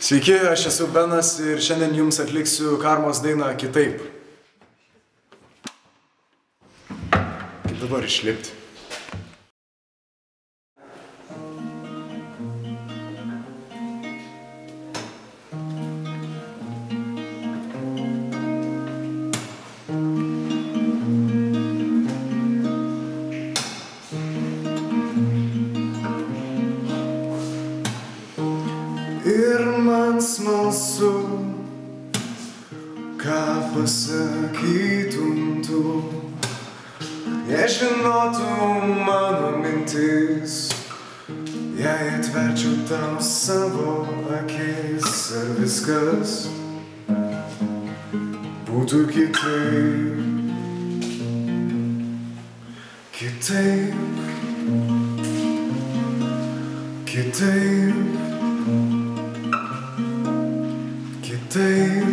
Sveiki, aš esu Benas ir šiandien jums atliksiu Karmos dainą Kitaip. Kaip dabar išlipti? Ir man smalsu, ką pasakytum tu, jei žinotum mano mintis, jei atverčiau tau savo akis, ar viskas būtų kitaip, kitaip, kitaip. Kitaip,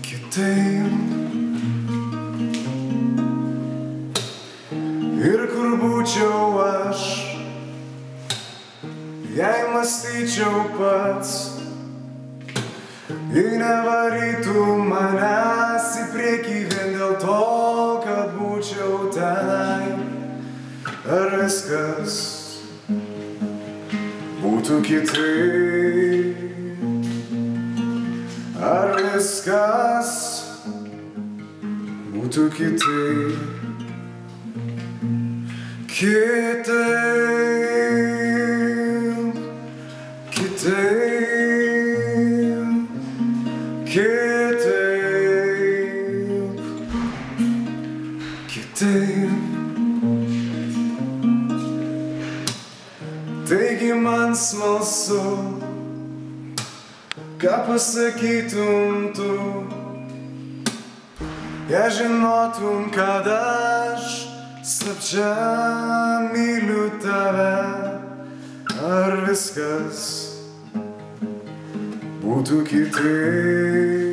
kitaip. Ir kur būčiau aš, jei mąstyčiau pats, jei nevarytų manęs į priekį vien dėl to, kad būčiau tenai, ar viskas būtų kitaip, ar viskas būtų kitaip, kitaip, kitaip, kitaip, kitaip. Taigi man smalsu, ką pasakytum tu, jei žinotum, kad aš slapčia myliu tave, ar viskas būtų kitaip.